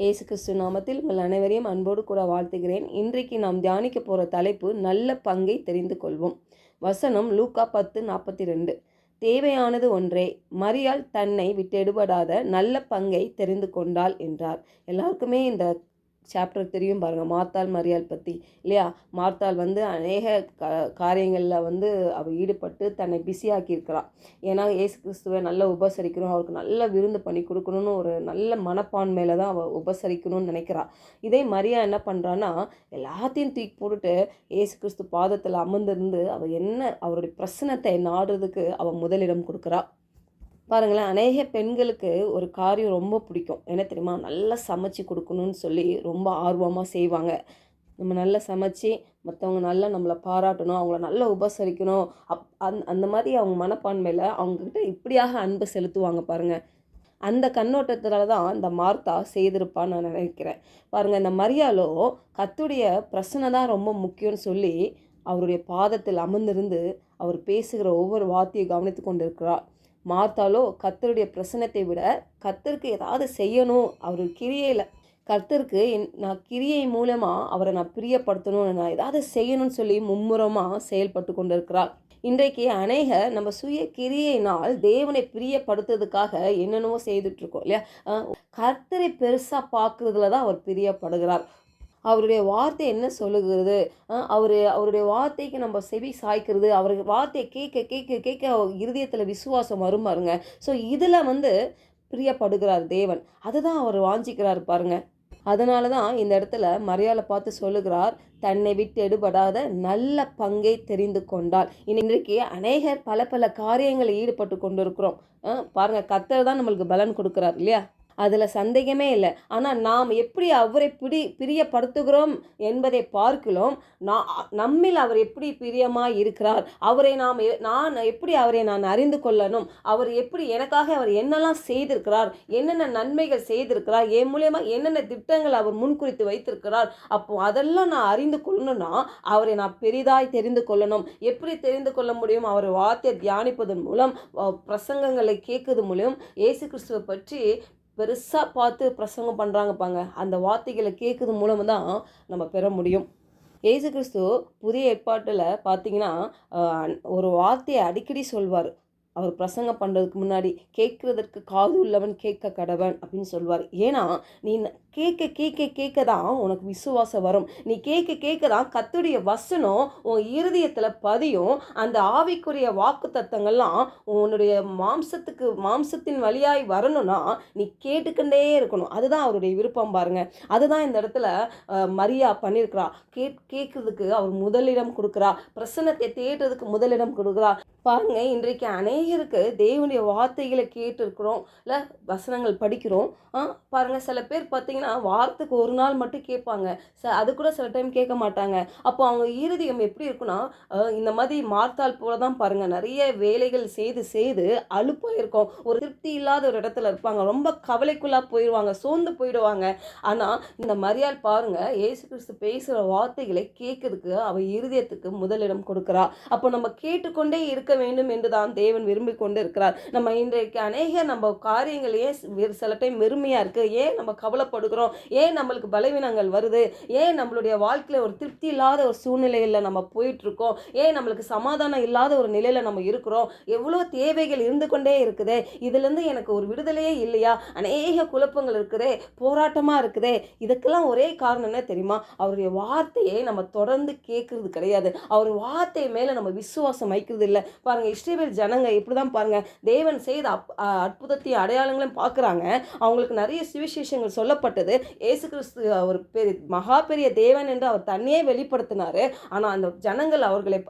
இயேசு கிறிஸ்து நாமத்தில் உங்கள் அனைவரையும் அன்போடு கூட வாழ்த்துகிறேன். இன்றைக்கு நாம் தியானிக்க போகிற தலைப்பு நல்ல பங்கை தெரிந்து கொள்வோம். வசனம் லூக்கா 10:42. தேவையானது ஒன்றே, மரியாள் தன்னை விட்டெடுபடாத நல்ல பங்கை தெரிந்து கொண்டாள் என்றார். எல்லாருக்குமே இந்த சாப்டர் தெரியும் பாருங்கள், மார்த்தாள் மரியாள் பற்றி இல்லையா? மார்த்தாள் அநேக காரியங்களில் அவள் ஈடுபட்டு தன்னை பிஸியாக்கியிருக்கிறாள். ஏன்னா இயேசு கிறிஸ்துவை நல்லா உபசரிக்கணும், அவருக்கு நல்ல விருந்து பண்ணி கொடுக்கணும்னு ஒரு நல்ல மனப்பான்மையில் தான் அவள் உபசரிக்கணும்னு நினைக்கிறாள். இதே மரியா என்ன பண்ணுறான்னா, எல்லாத்தையும் தூக்கி போட்டுட்டு இயேசு கிறிஸ்து பாதத்தில் அமர்ந்திருந்து அவள் அவருடைய பிரசனத்தை நாடுறதுக்கு அவள் முதலிடம் கொடுக்குறாள். பாருங்களேன், அநேக பெண்களுக்கு ஒரு காரியம் ரொம்ப பிடிக்கும். என்ன தெரியுமா? நல்லா சமைச்சு கொடுக்கணும்னு சொல்லி ரொம்ப ஆர்வமாக செய்வாங்க. நம்ம நல்லா சமைச்சு மற்றவங்க நல்லா நம்மளை பாராட்டணும், அவங்கள நல்லா உபசரிக்கணும். அந்த மாதிரி அவங்க மனப்பான்மையில் அவங்கக்கிட்ட இப்படியாக அன்பு செலுத்துவாங்க பாருங்கள். அந்த கண்ணோட்டத்தில் தான் இந்த மார்த்தா செய்திருப்பான்னு நான் நினைக்கிறேன். பாருங்கள், இந்த மரியாளோ கர்த்தருடைய பிரசனை தான் ரொம்ப முக்கியம்னு சொல்லி அவருடைய பாதத்தில் அமர்ந்திருந்து அவர் பேசுகிற ஒவ்வொரு வார்த்தையை கவனித்து கொண்டு இருக்கிறார். மார்த்தாலோ கர்த்தருடைய பிரசனத்தை விட கர்த்தருக்கு ஏதாவது செய்யணும், அவர் கிரியையில் கர்த்தருக்கு நான் கிரியை மூலமாக அவரை நான் பிரியப்படுத்தணும், நான் ஏதாவது செய்யணும்னு சொல்லி மும்முரமாக செயல்பட்டு கொண்டு இருக்கிறார். இன்றைக்கு அநேக நம்ம சுய கிரியையினால் தேவனை பிரியப்படுத்துறதுக்காக என்னென்னவோ செய்துட்ருக்கோம் இல்லையா? கர்த்தரை பெருசாக பார்க்குறதுல தான் அவர் பிரியப்படுகிறார். அவருடைய வார்த்தை என்ன சொல்லுகிறது, அவருடைய வார்த்தைக்கு நம்ம செவி சாய்க்கிறது, அவருடைய வார்த்தையை கேட்க கேட்க கேட்க இருதயத்தில் விசுவாசம் வரும் பாருங்க. ஸோ இதில் பிரியப்படுகிறார் தேவன், அதுதான் அவர் வாஞ்சிக்கிறார் பாருங்க. அதனால தான் இந்த இடத்துல மரியாளை பார்த்து சொல்லுகிறார், தன்னை விட்டு எடுபடாத நல்ல பங்கை தெரிந்து கொண்டால். இன்றைக்கு அநேகர் பல பல காரியங்களில் ஈடுபட்டு கொண்டு இருக்கிறோம். பாருங்கள், கர்த்தர் தான் நம்மளுக்கு பலன் கொடுக்குறார் இல்லையா? அதில் சந்தேகமே இல்லை. ஆனால் நாம் எப்படி அவரை பிரியப்படுத்துகிறோம் என்பதை பார்க்கலாம். நம்மில் அவர் எப்படி பிரியமாக இருக்கிறார், நான் எப்படி அவரை நான் அறிந்து கொள்ளணும், அவர் எப்படி எனக்காக அவர் என்னெல்லாம் செய்திருக்கிறார், என்னென்ன நன்மைகள் செய்திருக்கிறார், என் மூலியமாக என்னென்ன திட்டங்கள் அவர் முன்குறித்து வைத்திருக்கிறார். அப்போ அதெல்லாம் நான் அறிந்து கொள்ளணும்னா அவரை நான் பெரிதாய் தெரிந்து கொள்ளணும். எப்படி தெரிந்து கொள்ள முடியும்? அவர் வார்த்தையை தியானிப்பதன் மூலம், பிரசங்கங்களை கேட்கறது மூலம், இயேசு கிறிஸ்துவை பற்றி பெருசாக பார்த்து பிரசங்கம் பண்ணுறாங்கப்பாங்க. அந்த வார்த்தைகளை கேட்குறது மூலமாக தான் நம்ம பெற முடியும். இயேசு கிறிஸ்து புதிய ஏற்பாட்டில் பார்த்தீங்கன்னா ஒரு வார்த்தையை அடிக்கடி சொல்வார். அவர் பிரசங்கம் பண்ணுறதுக்கு முன்னாடி, கேட்குறதற்கு காது உள்ளவன் கேட்க கடவன் அப்படின்னு சொல்வார். ஏன்னா நீ கேட்க கேட்க கேட்க தான் உனக்கு விசுவாசம் வரும். நீ கேட்க கேட்க தான் கர்த்தருடைய வசனம் உன் இருதயத்தில் பதியும். அந்த ஆவிக்குரிய வாக்கு தத்தங்கள்லாம் உன்னுடைய மாம்சத்தின் வழியாய் வரணும்னா நீ கேட்டுக்கொண்டே இருக்கணும். அதுதான் அவருடைய விருப்பம் பாருங்க. அதுதான் இந்த இடத்துல மரியா பண்ணியிருக்கிறா. கேட்கறதுக்கு அவர் முதலிடம் கொடுக்குறா, பிரசன்னத்தை தேடுறதுக்கு முதலிடம் கொடுக்குறா. பாருங்க, இன்றைக்கு அநேகருக்கு தேவனுடைய வார்த்தைகளை கேட்டுருக்குறோம் இல்லை, வசனங்கள் படிக்கிறோம். பாருங்க, சில பேர் பார்த்தீங்கன்னா வாரத்துக்கு ஒரு நாள் மட்டும் கேட்பாங்க, அது கூட சில டைம் கேட்க மாட்டாங்க. அப்போ அவங்க இருதயம் எப்படி இருக்குன்னா, இந்த மாதிரி மார்த்தாள் போல தான் பாருங்க, நிறைய வேலைகள் செய்து செய்து அலுப்பாயிருக்கும், ஒரு திருப்தி இல்லாத ஒரு இடத்துல இருப்பாங்க, ரொம்ப கவலைக்குள்ளாக போயிடுவாங்க, சோர்ந்து போயிடுவாங்க. ஆனால் இந்த மரியாள் பாருங்க, இயேசு கிறிஸ்து பேசுகிற வார்த்தைகளை கேட்கறதுக்கு அவ இருதயத்துக்கு முதலிடம் கொடுக்குறா. அப்போ நம்ம கேட்டுக்கொண்டே இருக்க வேண்டும் என்று தான் தேவன் விரும்பி கொண்டு இருக்கிறார். நம்ம இன்றைக்கு அநேக நம்ம காரியங்கள் ஏன் சில டைம் வெறுமையா இருக்கு, ஏன் நம்ம கவலைப்படுகிறோம், ஏன் நம்மளுக்கு பலவீனங்கள் வருது, ஏன் நம்மளுடைய வாழ்க்கையில ஒரு திருப்தி இல்லாத ஒரு சூழ்நிலையில நம்ம போயிட்டு இருக்கோம், ஏன் நம்மளுக்கு சமாதானம் இல்லாத ஒரு நிலையில நம்ம இருக்கிறோம், எவ்வளோ தேவைகள் இருந்து கொண்டே இருக்குதே, இதுல இருந்து எனக்கு ஒரு விடுதலையே இல்லையா, அநேக குழப்பங்கள் இருக்குதே, போராட்டமா இருக்குதே. இதுக்கெல்லாம் ஒரே காரணம் என்ன தெரியுமா? அவருடைய வார்த்தையை நம்ம தொடர்ந்து கேட்கறது கிடையாது. அவர் வார்த்தை மேல நம்ம விசுவாசம் வைக்கிறது இல்லை. பாருங்க, இஸ்ரவேல் ஜனங்க இப்படிதான் பாருங்க, தேவன் செய்த அற்புதத்தையும் அடையாளங்களையும் பார்க்குறாங்க. அவங்களுக்கு நிறைய சுவிசேஷங்கள் சொல்லப்பட்டது. இயேசு கிறிஸ்து ஒரு மகா பெரிய தேவன் என்று அவர் தன்னையே வெளிப்படுத்தினாரு. ஆனால் அந்த ஜனங்கள்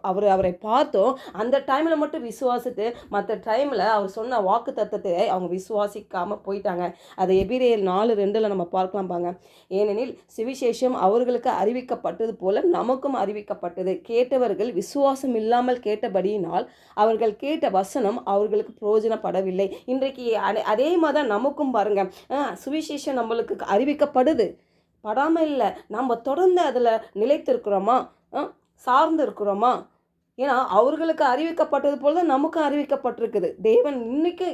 அவரை பார்த்தோம், அந்த டைமில் மட்டும் விசுவாசித்து மற்ற டைமில் அவர் சொன்ன வாக்கு தத்தத்தை அவங்க விசுவாசிக்காமல் போயிட்டாங்க. அதை எபிரேயர் 4:2 நம்ம பார்க்கலாம் பாங்க. ஏனெனில் சுவிசேஷம் அவர்களுக்கு அறிவிக்கப்பட்டது போல நமக்கும் அறிவிக்கப்பட்டது. கேட்டவர்கள் விசுவாசம் இல்லாமல் கேட்டபடியினால் அவர்கள் கேட்ட வசனம் அவர்களுக்கு பிரயோஜனப்படவில்லை. இன்றைக்கு அதே மாதிரி தான் நமக்கும் பாருங்க, சுவிசேஷம் நம்மளுக்கு அறிவிக்கப்படுது, படாமல் இல்லை. நம்ம தொடர்ந்து அதில் நிலைத்திருக்கிறோமா, சார்ந்து இருக்கிறோமா? ஏன்னா அவர்களுக்கு அறிவிக்கப்பட்டது போல தான் நமக்கும் அறிவிக்கப்பட்டிருக்குது. தேவன் இன்னைக்கு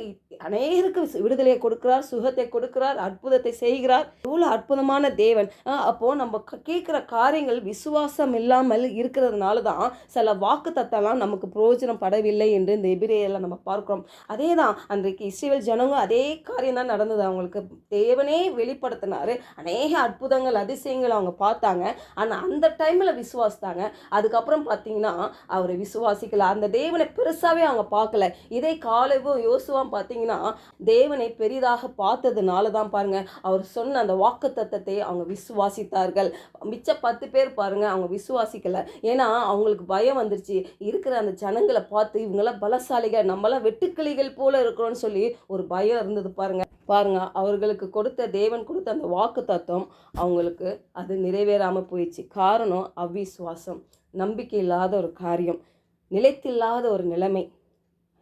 அநேகருக்கு விடுதலையை கொடுக்கிறார், சுகத்தை கொடுக்கிறார், அற்புதத்தை செய்கிறார். எவ்வளோ அற்புதமான தேவன். அப்போ நம்ம கேட்குற காரியங்கள் விசுவாசம் இல்லாமல் இருக்கிறதுனால தான் சில வாக்கு தத்தெல்லாம் நமக்கு பிரயோஜனம் படவில்லை என்று இந்த எபிரேயர்ல நம்ம பார்க்கிறோம். அதே தான் அன்றைக்கு இஸ்ரவேல் ஜனங்க அதே காரியம் தான் நடந்தது. அவங்களுக்கு தேவனே வெளிப்படுத்தினாரு. அநேக அற்புதங்கள் அதிசயங்கள் அவங்க பார்த்தாங்க. ஆனால் அந்த டைமில் விசுவாசித்தாங்க. அதுக்கப்புறம் பார்த்தீங்கன்னா அவரை விசுவாசிக்கல. அந்த தேவனை பெருசாவே அவங்க பார்க்கல. இதே காலேபும் யோசுவாவும் பார்த்தீங்கன்னா தேவனை பெரிதாக பார்த்ததுனால தான் பாருங்க அவர் சொன்ன அந்த வாக்குத்தத்தத்தை அவங்க விசுவாசித்தார்கள். மிச்ச 10 பேர் பாருங்க அவங்க விசுவாசிக்கல. ஏன்னா அவங்களுக்கு பயம் வந்துருச்சு. இருக்கிற அந்த ஜனங்களை பார்த்து இவங்கெல்லாம் பலசாலிகள், நம்மளாம் வெட்டுக்கிளிகள் போல இருக்கிறோம்னு சொல்லி ஒரு பயம் இருந்தது பாருங்க. அவர்களுக்கு கொடுத்த தேவன் கொடுத்த அந்த வாக்கு தத்துவம் அவங்களுக்கு அது நிறைவேறாம போயிடுச்சு. காரணம் அவிசுவாசம், நம்பிக்கை இல்லாத ஒரு காரியம், நிலைத்தில்லாத ஒரு நிலைமை.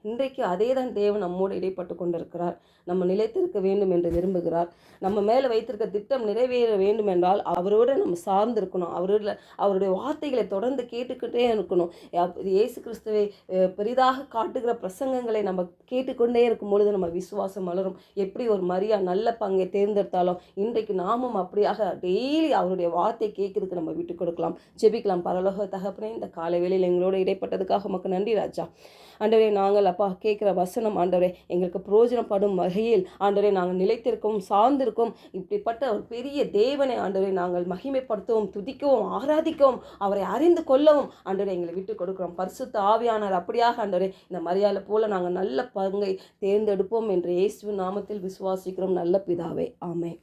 இன்றைக்கு அதே தான் தேவன் நம்மோடு இடைப்பட்டு கொண்டிருக்கிறார். நம்ம நிலைத்திருக்க வேண்டும் என்று விரும்புகிறார். நம்ம மேலே வைத்திருக்க திட்டம் நிறைவேற வேண்டும் என்றால் அவரோட நம்ம சார்ந்து இருக்கணும். அவருடைய வார்த்தைகளை தொடர்ந்து கேட்டுக்கிட்டே இருக்கணும். இயேசு கிறிஸ்துவை பெரிதாக காட்டுகிற பிரசங்கங்களை நம்ம கேட்டுக்கொண்டே இருக்கும் பொழுது நம்ம விசுவாசம் வளரும். எப்படி ஒரு மரியா நல்ல பங்கை தேர்ந்தெடுத்தாலும் இன்றைக்கு நாமும் அப்படியாக டெய்லி அவருடைய வார்த்தை கேட்கறதுக்கு நம்ம விட்டு கொடுக்கலாம். ஜெபிக்கலாம். பரலோக தகப்பனே, இந்த காலை வேளையில் எங்களோட இடைப்பட்டதுக்காக உமக்கு நன்றி ராஜா. ஆண்டவரே, நாங்கள் அப்பா கேட்குற வசனம் ஆண்டவரே எங்களுக்கு பிரயோஜனப்படும் வகையில் ஆண்டவரே நாங்கள் நிலைத்திருக்கவும் சார்ந்திருக்கோம். இப்படிப்பட்ட ஒரு பெரிய தேவனை ஆண்டவரை நாங்கள் மகிமைப்படுத்தவும், துதிக்கவும், ஆராதிக்கவும், அவரை அறிந்து கொள்ளவும் ஆண்டவரை எங்களை விட்டு கொடுக்கிறோம். பரிசுத்த ஆவியானவர் அப்படியாக ஆண்டவரே இந்த மரியாதை போல நாங்கள் நல்ல பங்கை தேர்ந்தெடுப்போம் என்று இயேசுவின் நாமத்தில் விசுவாசிக்கிறோம் நல்ல பிதாவே. ஆமென்.